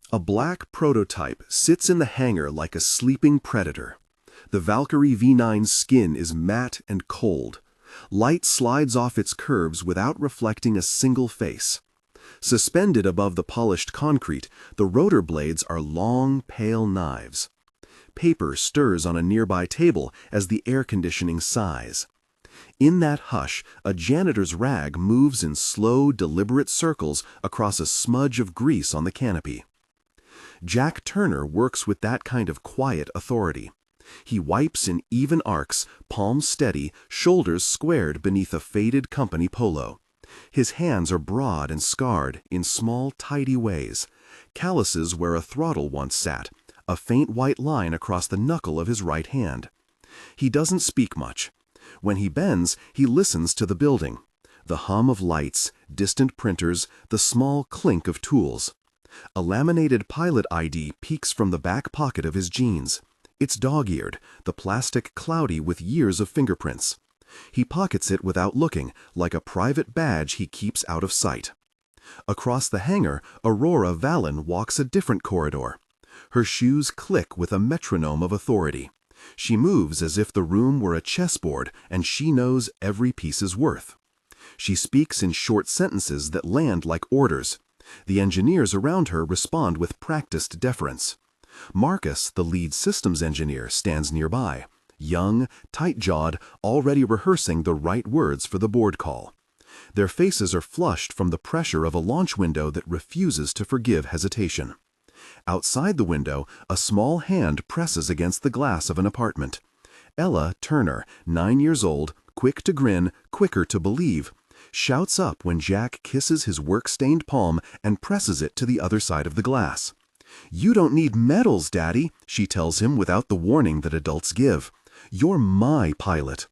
A black prototype sits in the hangar like a sleeping predator. The Valkyrie V9's skin is matte and cold. Light slides off its curves without reflecting a single face. Suspended above the polished concrete, the rotor blades are long, pale knives. Paper stirs on a nearby table as the air conditioning sighs. In that hush, a janitor's rag moves in slow, deliberate circles across a smudge of grease on the canopy. Jack Turner works with that kind of quiet authority. He wipes in even arcs, palms steady, shoulders squared beneath a faded company polo. His hands are broad and scarred in small, tidy ways. Calluses where a throttle once sat, a faint white line across the knuckle of his right hand. He doesn't speak much. When he bends, he listens to the building. The hum of lights, distant printers, the small clink of tools. A laminated pilot ID peeks from the back pocket of his jeans. It's dog-eared, the plastic cloudy with years of fingerprints. He pockets it without looking, like a private badge he keeps out of sight. Across the hangar, Aurora Vallon walks a different corridor. Her shoes click with a metronome of authority. She moves as if the room were a chessboard and she knows every piece's worth. She speaks in short sentences that land like orders. The engineers around her respond with practiced deference. Marcus, the lead systems engineer, stands nearby, young, tight-jawed, already rehearsing the right words for the board call. Their faces are flushed from the pressure of a launch window that refuses to forgive hesitation. Outside the window, a small hand presses against the glass of an apartment. Ella Turner, 9 years old, quick to grin, quicker to believe, shouts up when Jack kisses his work-stained palm and presses it to the other side of the glass. "You don't need medals, Daddy," she tells him without the warning that adults give. "You're my pilot."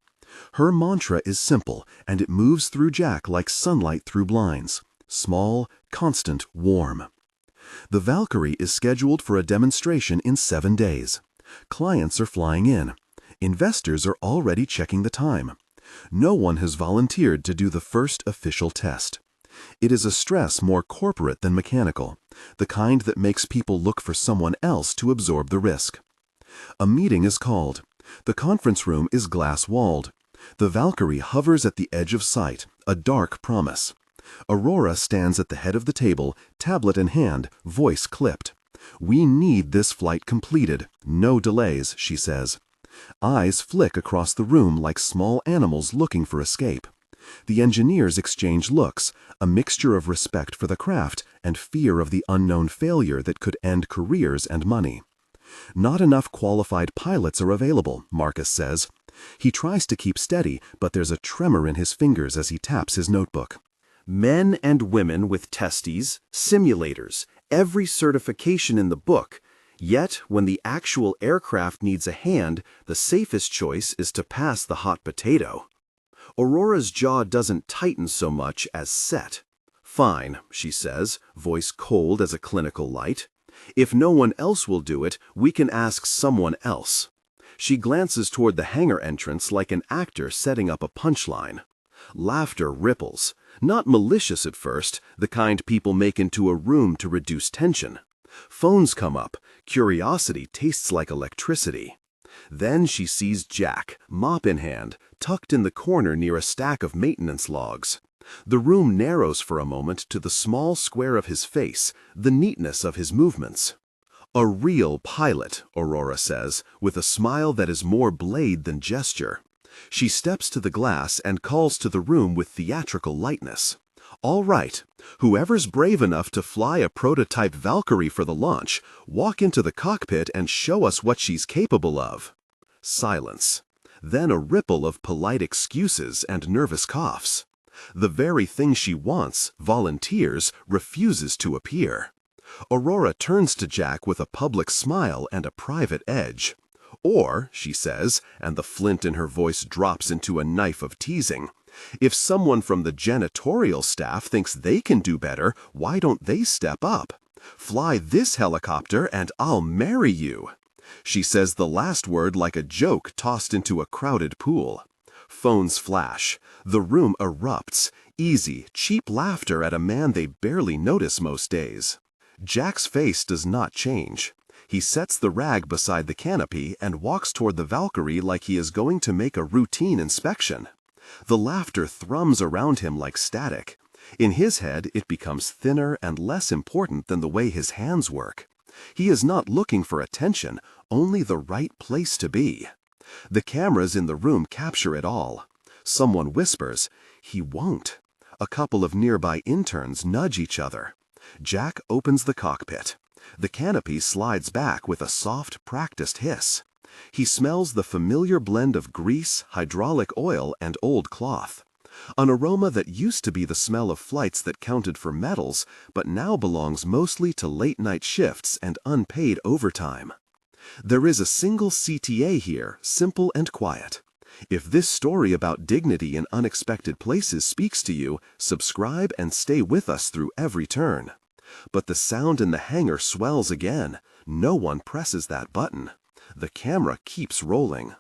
Her mantra is simple, and it moves through Jack like sunlight through blinds. Small, constant, warm. The Valkyrie is scheduled for a demonstration in 7 days. Clients are flying in. Investors are already checking the time. No one has volunteered to do the first official test. It is a stress more corporate than mechanical, the kind that makes people look for someone else to absorb the risk. A meeting is called. The conference room is glass-walled. The Valkyrie hovers at the edge of sight, a dark promise. Aurora stands at the head of the table, tablet in hand, voice clipped. "We need this flight completed. No delays," she says. Eyes flick across the room like small animals looking for escape. The engineers exchange looks, a mixture of respect for the craft and fear of the unknown failure that could end careers and money. "Not enough qualified pilots are available," Marcus says. He tries to keep steady, but there's a tremor in his fingers as he taps his notebook. Men and women with testes, simulators, every certification in the book. Yet, when the actual aircraft needs a hand, the safest choice is to pass the hot potato. Aurora's jaw doesn't tighten so much as set. "Fine," she says, voice cold as a clinical light. "If no one else will do it, we can ask someone else." She glances toward the hangar entrance like an actor setting up a punchline. Laughter ripples. Not malicious at first, the kind people make into a room to reduce tension. Phones come up. Curiosity tastes like electricity. Then she sees Jack, mop in hand, tucked in the corner near a stack of maintenance logs. The room narrows for a moment to the small square of his face, the neatness of his movements. "A real pilot," Aurora says, with a smile that is more blade than gesture. She steps to the glass and calls to the room with theatrical lightness. "All right, whoever's brave enough to fly a prototype Valkyrie for the launch, walk into the cockpit and show us what she's capable of." Silence. Then a ripple of polite excuses and nervous coughs. The very thing she wants, volunteers, refuses to appear. Aurora turns to Jack with a public smile and a private edge. "Or," she says, and the flint in her voice drops into a knife of teasing, "if someone from the janitorial staff thinks they can do better, why don't they step up? Fly this helicopter and I'll marry you." She says the last word like a joke tossed into a crowded pool. Phones flash. The room erupts. Easy, cheap laughter at a man they barely notice most days. Jack's face does not change. He sets the rag beside the canopy and walks toward the Valkyrie like he is going to make a routine inspection. The laughter thrums around him like static. In his head, it becomes thinner and less important than the way his hands work. He is not looking for attention, only the right place to be. The cameras in the room capture it all. Someone whispers, "He won't." A couple of nearby interns nudge each other. Jack opens the cockpit. The canopy slides back with a soft, practiced hiss. He smells the familiar blend of grease, hydraulic oil, and old cloth. An aroma that used to be the smell of flights that counted for medals, but now belongs mostly to late-night shifts and unpaid overtime. There is a single CTA here, simple and quiet. If this story about dignity in unexpected places speaks to you, subscribe and stay with us through every turn. But the sound in the hangar swells again. No one presses that button. The camera keeps rolling.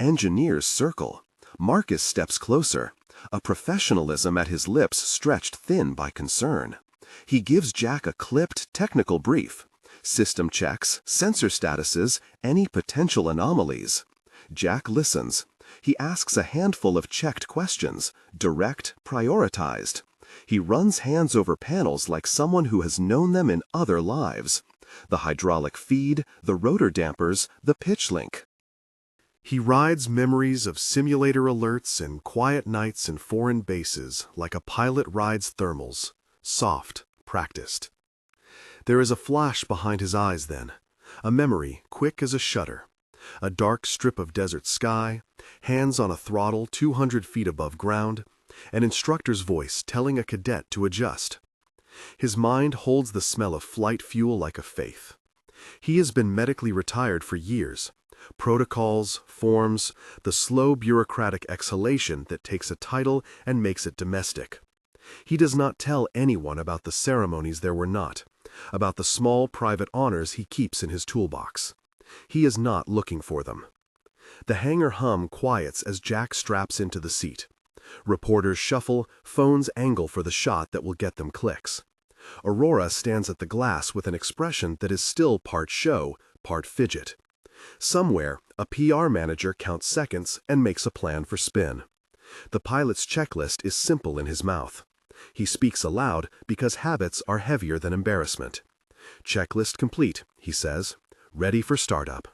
Engineers circle. Marcus steps closer, a professionalism at his lips stretched thin by concern. He gives Jack a clipped, technical brief. System checks, sensor statuses, any potential anomalies. Jack listens. He asks a handful of checked questions, direct, prioritized. He runs hands over panels like someone who has known them in other lives. The hydraulic feed, the rotor dampers, the pitch link. He rides memories of simulator alerts and quiet nights in foreign bases like a pilot rides thermals, soft, practiced. There is a flash behind his eyes then, a memory quick as a shutter. A dark strip of desert sky, hands on a throttle 200 feet above ground, an instructor's voice telling a cadet to adjust. His mind holds the smell of flight fuel like a faith. He has been medically retired for years. Protocols, forms, the slow bureaucratic exhalation that takes a title and makes it domestic. He does not tell anyone about the ceremonies there were not, about the small private honors he keeps in his toolbox. He is not looking for them. The hangar hum quiets as Jack straps into the seat. Reporters shuffle, phones angle for the shot that will get them clicks. Aurora stands at the glass with an expression that is still part show, part fidget. Somewhere, a PR manager counts seconds and makes a plan for spin. The pilot's checklist is simple in his mouth. He speaks aloud because habits are heavier than embarrassment. "Checklist complete," he says. "Ready for startup."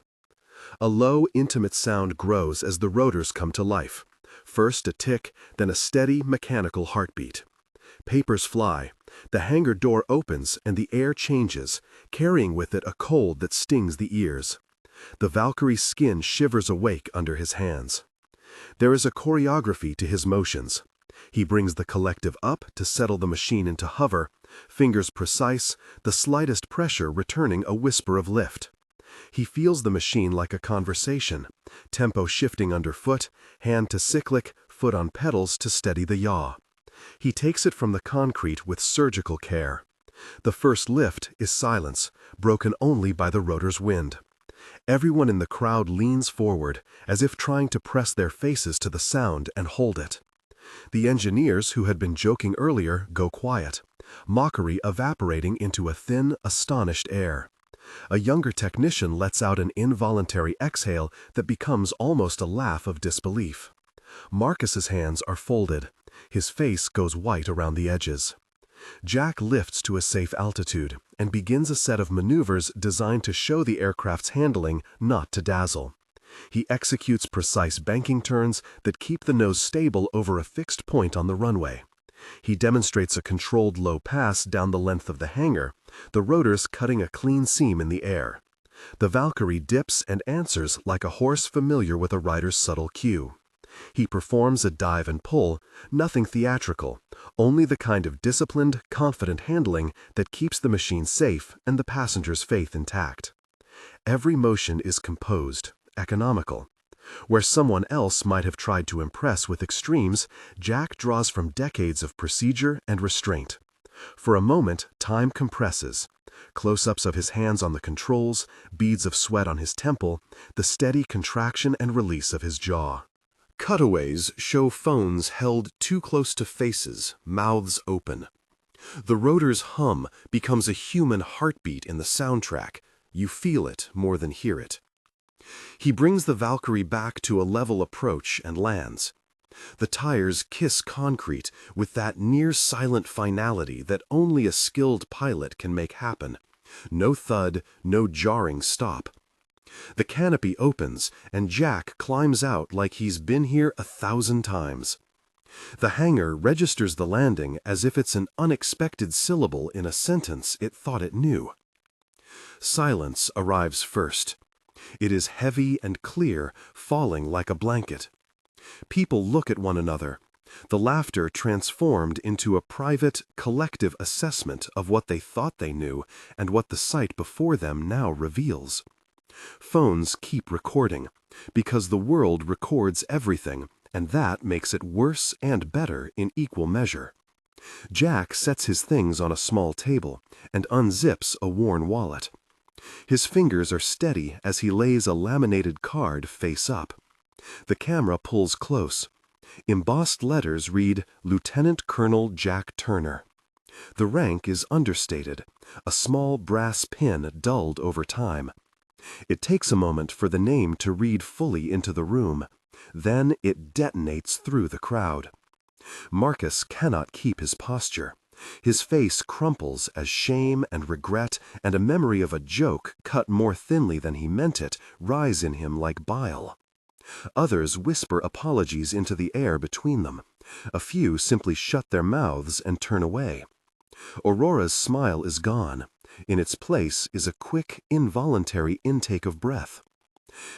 A low, intimate sound grows as the rotors come to life. First a tick, then a steady, mechanical heartbeat. Papers fly. The hangar door opens and the air changes, carrying with it a cold that stings the ears. The Valkyrie's skin shivers awake under his hands. There is a choreography to his motions. He brings the collective up to settle the machine into hover, fingers precise, the slightest pressure returning a whisper of lift. He feels the machine like a conversation, tempo shifting underfoot, hand to cyclic, foot on pedals to steady the yaw. He takes it from the concrete with surgical care. The first lift is silence, broken only by the rotor's wind. Everyone in the crowd leans forward, as if trying to press their faces to the sound and hold it. The engineers who had been joking earlier go quiet, mockery evaporating into a thin, astonished air. A younger technician lets out an involuntary exhale that becomes almost a laugh of disbelief. Marcus's hands are folded. His face goes white around the edges. Jack lifts to a safe altitude and begins a set of maneuvers designed to show the aircraft's handling, not to dazzle. He executes precise banking turns that keep the nose stable over a fixed point on the runway. He demonstrates a controlled low pass down the length of the hangar, the rotors cutting a clean seam in the air. The Valkyrie dips and answers like a horse familiar with a rider's subtle cue. He performs a dive and pull, nothing theatrical, only the kind of disciplined, confident handling that keeps the machine safe and the passenger's faith intact. Every motion is composed, economical. Where someone else might have tried to impress with extremes, Jack draws from decades of procedure and restraint. For a moment, time compresses. Close-ups of his hands on the controls, beads of sweat on his temple, the steady contraction and release of his jaw. Cutaways show phones held too close to faces, mouths open. The rotor's hum becomes a human heartbeat in the soundtrack. You feel it more than hear it. He brings the Valkyrie back to a level approach and lands. The tires kiss concrete with that near-silent finality that only a skilled pilot can make happen. No thud, no jarring stop. The canopy opens, and Jack climbs out like he's been here 1,000 times. The hangar registers the landing as if it's an unexpected syllable in a sentence it thought it knew. Silence arrives first. It is heavy and clear, falling like a blanket. People look at one another, the laughter transformed into a private, collective assessment of what they thought they knew and what the sight before them now reveals. Phones keep recording, because the world records everything, and that makes it worse and better in equal measure. Jack sets his things on a small table and unzips a worn wallet. His fingers are steady as he lays a laminated card face up. The camera pulls close. Embossed letters read, Lieutenant Colonel Jack Turner. The rank is understated, a small brass pin dulled over time. It takes a moment for the name to read fully into the room. Then it detonates through the crowd. Marcus cannot keep his posture. His face crumples as shame and regret and a memory of a joke cut more thinly than he meant it rise in him like bile. Others whisper apologies into the air between them. A few simply shut their mouths and turn away. Aurora's smile is gone. In its place is a quick, involuntary intake of breath.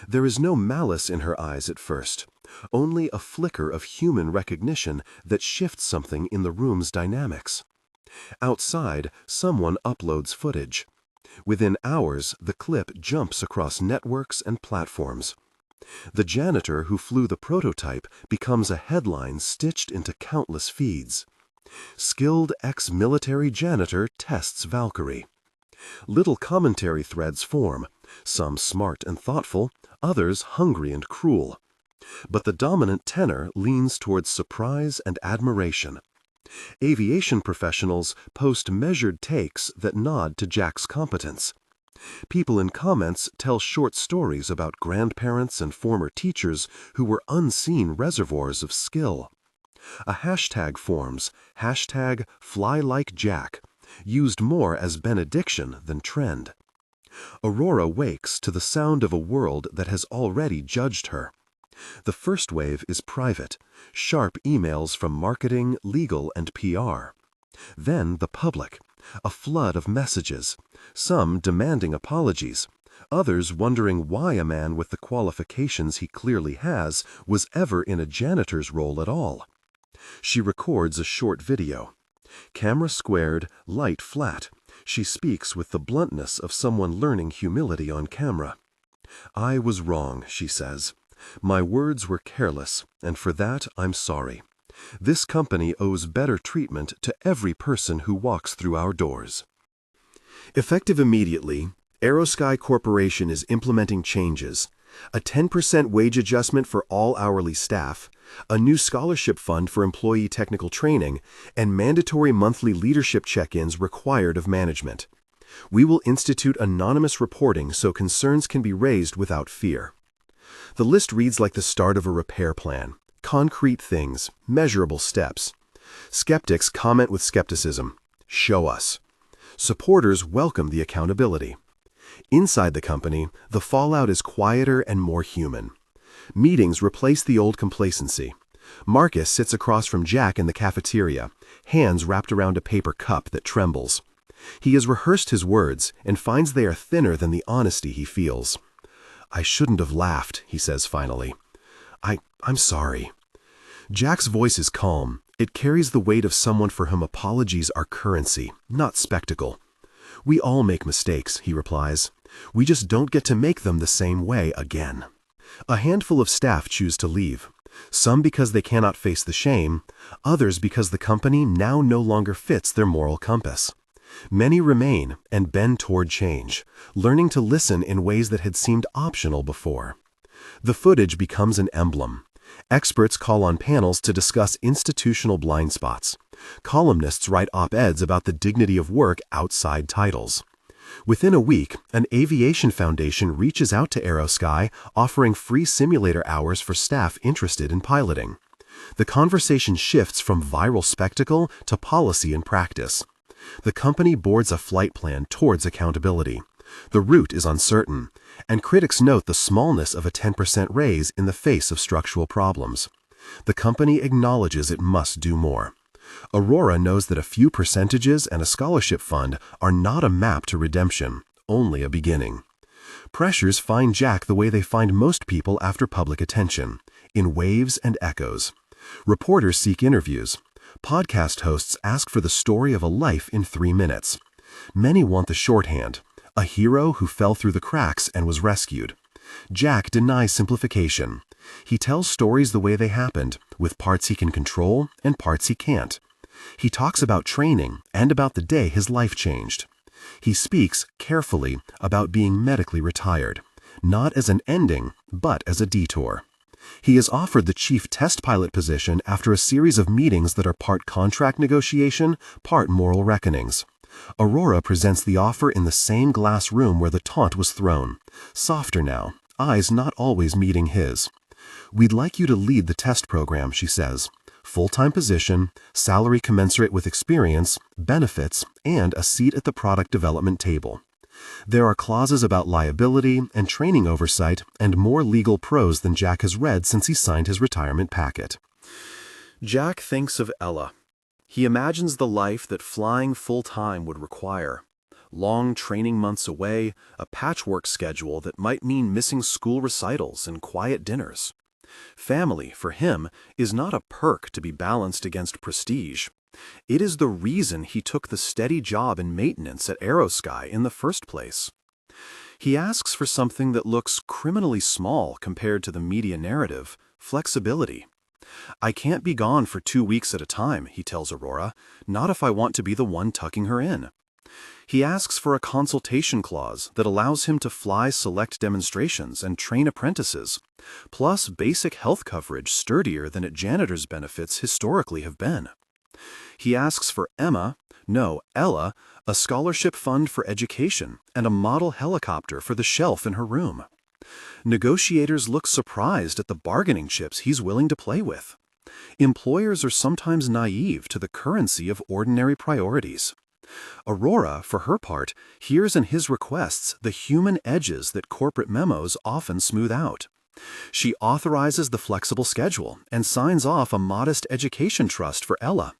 There is no malice in her eyes at first, only a flicker of human recognition that shifts something in the room's dynamics. Outside, someone uploads footage. Within hours, the clip jumps across networks and platforms. The janitor who flew the prototype becomes a headline stitched into countless feeds. Skilled ex-military janitor tests Valkyrie. Little commentary threads form, some smart and thoughtful, others hungry and cruel. But the dominant tenor leans towards surprise and admiration. Aviation professionals post measured takes that nod to Jack's competence. People in comments tell short stories about grandparents and former teachers who were unseen reservoirs of skill. A hashtag forms, #FlyLikeJack, used more as benediction than trend. Aurora wakes to the sound of a world that has already judged her. The first wave is private, sharp emails from marketing, legal, and PR. Then the public, a flood of messages, some demanding apologies, others wondering why a man with the qualifications he clearly has was ever in a janitor's role at all. She records a short video. Camera squared, light flat. She speaks with the bluntness of someone learning humility on camera. "I was wrong," she says. "My words were careless, and for that I'm sorry. This company owes better treatment to every person who walks through our doors." Effective immediately, Aerosky Corporation is implementing changes. A 10% wage adjustment for all hourly staff, a new scholarship fund for employee technical training, and mandatory monthly leadership check-ins required of management. We will institute anonymous reporting so concerns can be raised without fear. The list reads like the start of a repair plan. Concrete things, measurable steps. Skeptics comment with skepticism. Show us. Supporters welcome the accountability. Inside the company, the fallout is quieter and more human. Meetings replace the old complacency. Marcus sits across from Jack in the cafeteria, hands wrapped around a paper cup that trembles. He has rehearsed his words and finds they are thinner than the honesty he feels. "I shouldn't have laughed," he says finally. I'm sorry." Jack's voice is calm. It carries the weight of someone for whom apologies are currency, not spectacle. "We all make mistakes," he replies. "We just don't get to make them the same way again." A handful of staff choose to leave. Some because they cannot face the shame, others because the company now no longer fits their moral compass. Many remain and bend toward change, learning to listen in ways that had seemed optional before. The footage becomes an emblem. Experts call on panels to discuss institutional blind spots. Columnists write op-eds about the dignity of work outside titles. Within a week, an aviation foundation reaches out to AeroSky, offering free simulator hours for staff interested in piloting. The conversation shifts from viral spectacle to policy and practice. The company boards a flight plan towards accountability. The route is uncertain, and critics note the smallness of a 10% raise in the face of structural problems. The company acknowledges it must do more. Aurora knows that a few percentages and a scholarship fund are not a map to redemption, only a beginning. Pressures find Jack the way they find most people after public attention, in waves and echoes. Reporters seek interviews. Podcast hosts ask for the story of a life in 3 minutes. Many want the shorthand, a hero who fell through the cracks and was rescued. Jack denies simplification. He tells stories the way they happened, with parts he can control and parts he can't. He talks about training and about the day his life changed. He speaks carefully about being medically retired, not as an ending, but as a detour. He is offered the chief test pilot position after a series of meetings that are part contract negotiation, part moral reckonings. Aurora presents the offer in the same glass room where the taunt was thrown. Softer now, eyes not always meeting his. "We'd like you to lead the test program," she says. "Full-time position, salary commensurate with experience, benefits, and a seat at the product development table. There are clauses about liability and training oversight and more legal prose than Jack has read since he signed his retirement packet." Jack thinks of Ella. He imagines the life that flying full-time would require. Long training months away, a patchwork schedule that might mean missing school recitals and quiet dinners. Family, for him, is not a perk to be balanced against prestige. It is the reason he took the steady job in maintenance at AeroSky in the first place. He asks for something that looks criminally small compared to the media narrative: flexibility. "I can't be gone for 2 weeks at a time," he tells Aurora, "not if I want to be the one tucking her in." He asks for a consultation clause that allows him to fly select demonstrations and train apprentices, plus basic health coverage sturdier than at Janitor's benefits historically have been. He asks for Ella, a scholarship fund for education and a model helicopter for the shelf in her room. Negotiators look surprised at the bargaining chips he's willing to play with. Employers are sometimes naive to the currency of ordinary priorities. Aurora, for her part, hears in his requests the human edges that corporate memos often smooth out. She authorizes the flexible schedule and signs off a modest education trust for Ella.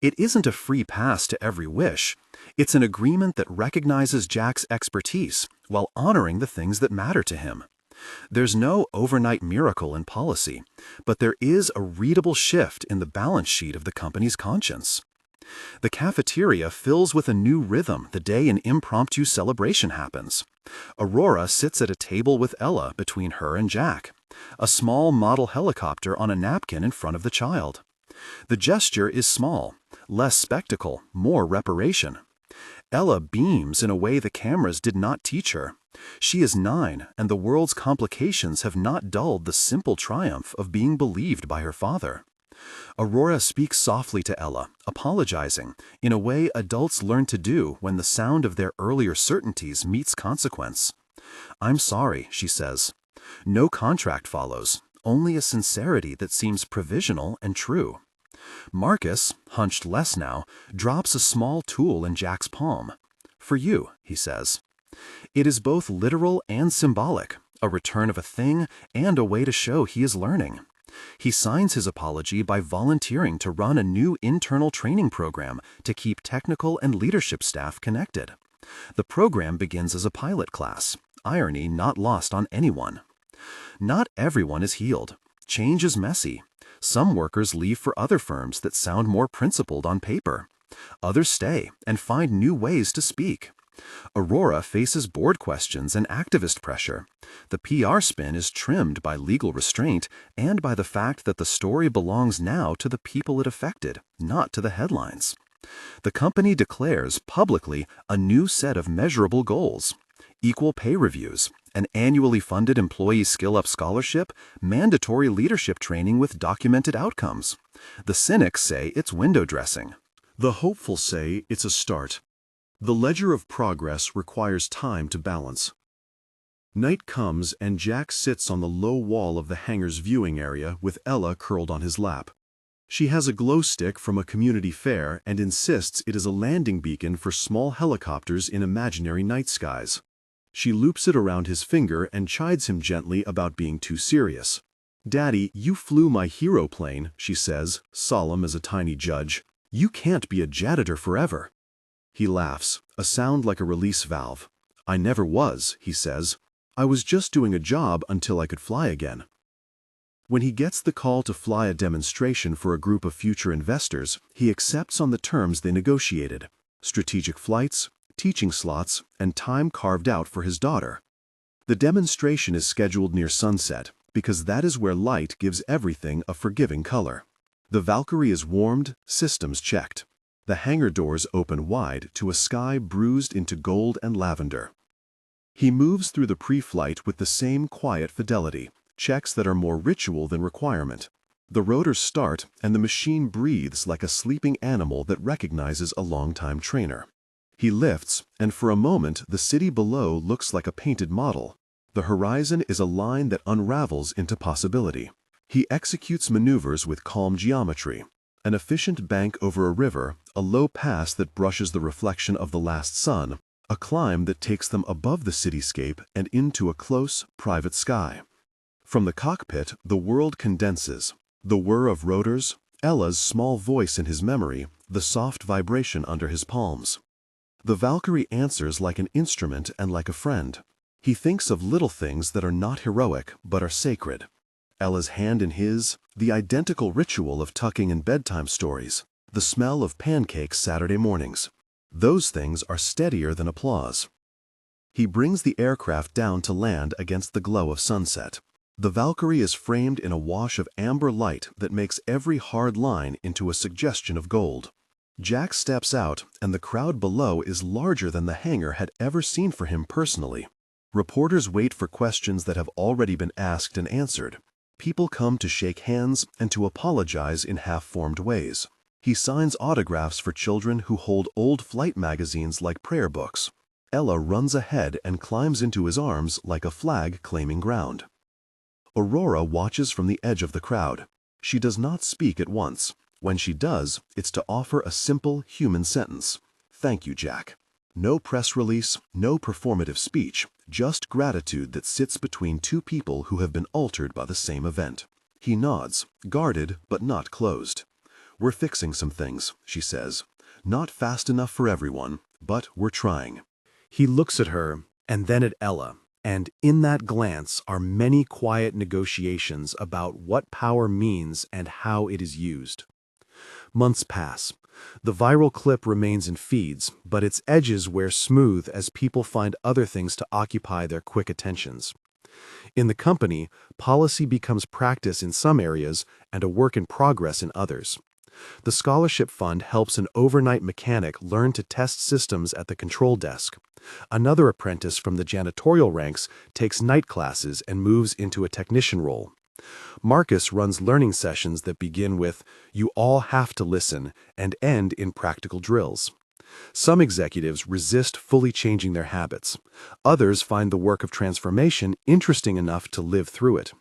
It isn't a free pass to every wish. It's an agreement that recognizes Jack's expertise while honoring the things that matter to him. There's no overnight miracle in policy, but there is a readable shift in the balance sheet of the company's conscience. The cafeteria fills with a new rhythm the day an impromptu celebration happens. Aurora sits at a table with Ella between her and Jack, a small model helicopter on a napkin in front of the child. The gesture is small, less spectacle, more reparation. Ella beams in a way the cameras did not teach her. She is 9, and the world's complications have not dulled the simple triumph of being believed by her father. Aurora speaks softly to Ella, apologizing, in a way adults learn to do when the sound of their earlier certainties meets consequence. "I'm sorry," she says. No contract follows, only a sincerity that seems provisional and true. Marcus, hunched less now, drops a small tool in Jack's palm. "For you," he says. It is both literal and symbolic, a return of a thing and a way to show he is learning. He signs his apology by volunteering to run a new internal training program to keep technical and leadership staff connected. The program begins as a pilot class, irony not lost on anyone. Not everyone is healed. Change is messy. Some workers leave for other firms that sound more principled on paper. Others stay and find new ways to speak. Aurora faces board questions and activist pressure. The PR spin is trimmed by legal restraint and by the fact that the story belongs now to the people it affected, not to the headlines. The company declares publicly a new set of measurable goals: equal pay reviews, an annually funded employee skill-up scholarship, mandatory leadership training with documented outcomes. The cynics say it's window dressing. The hopeful say it's a start. The ledger of progress requires time to balance. Night comes and Jack sits on the low wall of the hangar's viewing area with Ella curled on his lap. She has a glow stick from a community fair and insists it is a landing beacon for small helicopters in imaginary night skies. She loops it around his finger and chides him gently about being too serious. "Daddy, you flew my hero plane," she says, solemn as a tiny judge. "You can't be a janitor forever." He laughs, a sound like a release valve. "I never was," he says. "I was just doing a job until I could fly again." When he gets the call to fly a demonstration for a group of future investors, he accepts on the terms they negotiated: strategic flights, teaching slots, and time carved out for his daughter. The demonstration is scheduled near sunset, because that is where light gives everything a forgiving color. The Valkyrie is warmed, systems checked. The hangar doors open wide to a sky bruised into gold and lavender. He moves through the pre-flight with the same quiet fidelity, checks that are more ritual than requirement. The rotors start and the machine breathes like a sleeping animal that recognizes a long-time trainer. He lifts, and for a moment the city below looks like a painted model. The horizon is a line that unravels into possibility. He executes maneuvers with calm geometry. An efficient bank over a river, a low pass that brushes the reflection of the last sun, a climb that takes them above the cityscape and into a close, private sky. From the cockpit, the world condenses. The whir of rotors, Ella's small voice in his memory, the soft vibration under his palms. The Valkyrie answers like an instrument and like a friend. He thinks of little things that are not heroic but are sacred. Ella's hand in his, the identical ritual of tucking in bedtime stories, the smell of pancakes Saturday mornings. Those things are steadier than applause. He brings the aircraft down to land against the glow of sunset. The Valkyrie is framed in a wash of amber light that makes every hard line into a suggestion of gold. Jack steps out, and the crowd below is larger than the hangar had ever seen for him personally. Reporters wait for questions that have already been asked and answered. People come to shake hands and to apologize in half-formed ways. He signs autographs for children who hold old flight magazines like prayer books. Ella runs ahead and climbs into his arms like a flag claiming ground. Aurora watches from the edge of the crowd. She does not speak at once. When she does, it's to offer a simple human sentence. "Thank you, Jack." No press release, no performative speech, just gratitude that sits between two people who have been altered by the same event. He nods, guarded but not closed. "We're fixing some things," she says. "Not fast enough for everyone, but we're trying." He looks at her, and then at Ella, and in that glance are many quiet negotiations about what power means and how it is used. Months pass. The viral clip remains in feeds, but its edges wear smooth as people find other things to occupy their quick attentions. In the company, policy becomes practice in some areas and a work in progress in others. The scholarship fund helps an overnight mechanic learn to test systems at the control desk. Another apprentice from the janitorial ranks takes night classes and moves into a technician role. Marcus runs learning sessions that begin with "you all have to listen" and end in practical drills. Some executives resist fully changing their habits. Others find the work of transformation interesting enough to live through it.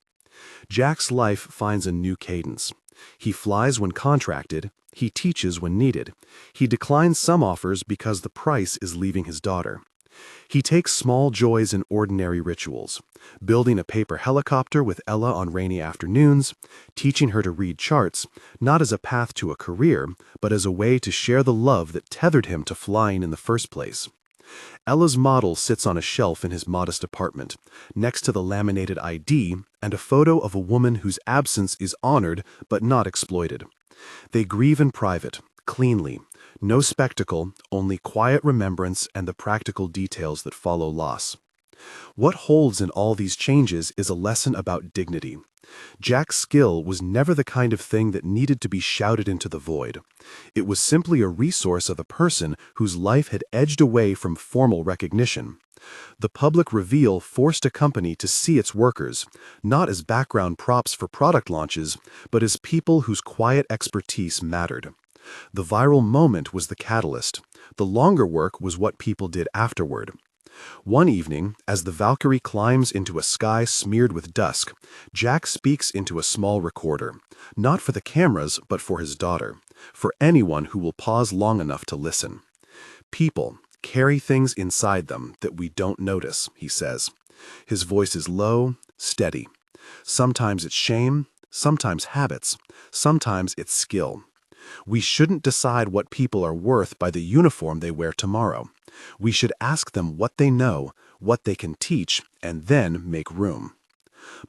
Jack's life finds a new cadence. He flies when contracted, he teaches when needed. He declines some offers because the price is leaving his daughter. He takes small joys in ordinary rituals, building a paper helicopter with Ella on rainy afternoons, teaching her to read charts, not as a path to a career, but as a way to share the love that tethered him to flying in the first place. Ella's model sits on a shelf in his modest apartment, next to the laminated ID and a photo of a woman whose absence is honored but not exploited. They grieve in private, cleanly. No spectacle, only quiet remembrance and the practical details that follow loss. What holds in all these changes is a lesson about dignity. Jack's skill was never the kind of thing that needed to be shouted into the void. It was simply a resource of a person whose life had edged away from formal recognition. The public reveal forced a company to see its workers, not as background props for product launches, but as people whose quiet expertise mattered. The viral moment was the catalyst. The longer work was what people did afterward. One evening, as the Valkyrie climbs into a sky smeared with dusk, Jack speaks into a small recorder, not for the cameras, but for his daughter, for anyone who will pause long enough to listen. People carry things inside them that we don't notice, he says. His voice is low, steady. Sometimes it's shame, sometimes habits, sometimes it's skill. We shouldn't decide what people are worth by the uniform they wear tomorrow. We should ask them what they know, what they can teach, and then make room.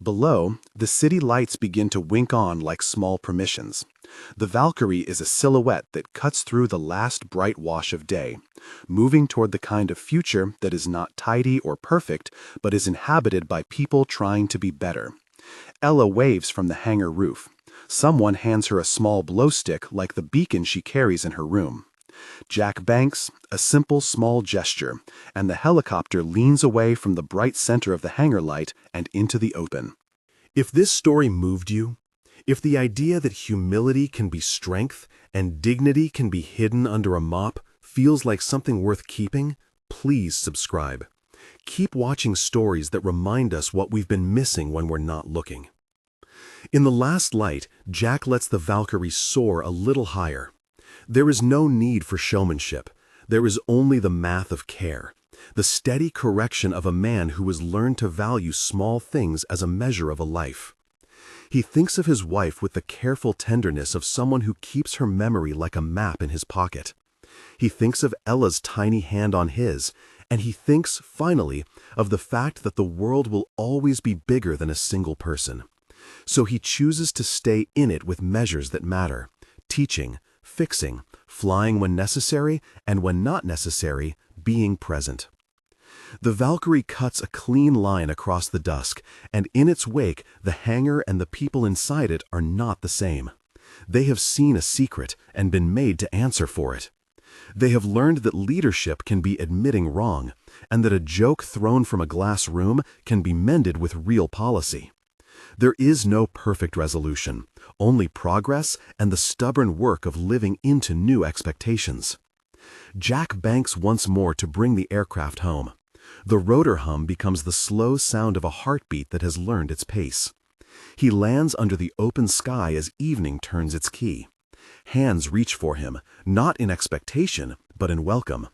Below, the city lights begin to wink on like small permissions. The Valkyrie is a silhouette that cuts through the last bright wash of day, moving toward the kind of future that is not tidy or perfect, but is inhabited by people trying to be better. Ella waves from the hangar roof. Someone hands her a small blow stick like the beacon she carries in her room. Jack banks, a simple small gesture, and the helicopter leans away from the bright center of the hangar light and into the open. If this story moved you, if the idea that humility can be strength and dignity can be hidden under a mop feels like something worth keeping, please subscribe. Keep watching stories that remind us what we've been missing when we're not looking. In the last light, Jack lets the Valkyrie soar a little higher. There is no need for showmanship. There is only the math of care, the steady correction of a man who has learned to value small things as a measure of a life. He thinks of his wife with the careful tenderness of someone who keeps her memory like a map in his pocket. He thinks of Ella's tiny hand on his, and he thinks, finally, of the fact that the world will always be bigger than a single person. So he chooses to stay in it with measures that matter, teaching, fixing, flying when necessary, and when not necessary, being present. The Valkyrie cuts a clean line across the dusk, and in its wake, the hangar and the people inside it are not the same. They have seen a secret and been made to answer for it. They have learned that leadership can be admitting wrong, and that a joke thrown from a glass room can be mended with real policy. There is no perfect resolution, only progress and the stubborn work of living into new expectations. Jack banks once more to bring the aircraft home. The rotor hum becomes the slow sound of a heartbeat that has learned its pace. He lands under the open sky as evening turns its key. Hands reach for him, not in expectation, but in welcome.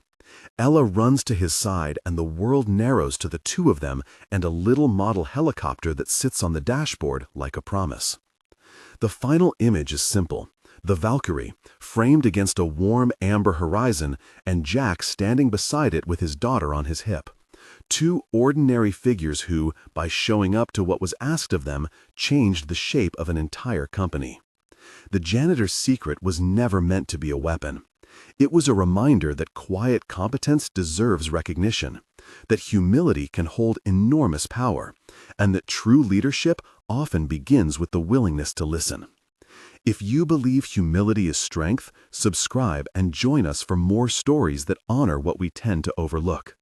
Ella runs to his side and the world narrows to the two of them and a little model helicopter that sits on the dashboard like a promise. The final image is simple. The Valkyrie, framed against a warm amber horizon, and Jack standing beside it with his daughter on his hip. Two ordinary figures who, by showing up to what was asked of them, changed the shape of an entire company. The janitor's secret was never meant to be a weapon. It was a reminder that quiet competence deserves recognition, that humility can hold enormous power, and that true leadership often begins with the willingness to listen. If you believe humility is strength, subscribe and join us for more stories that honor what we tend to overlook.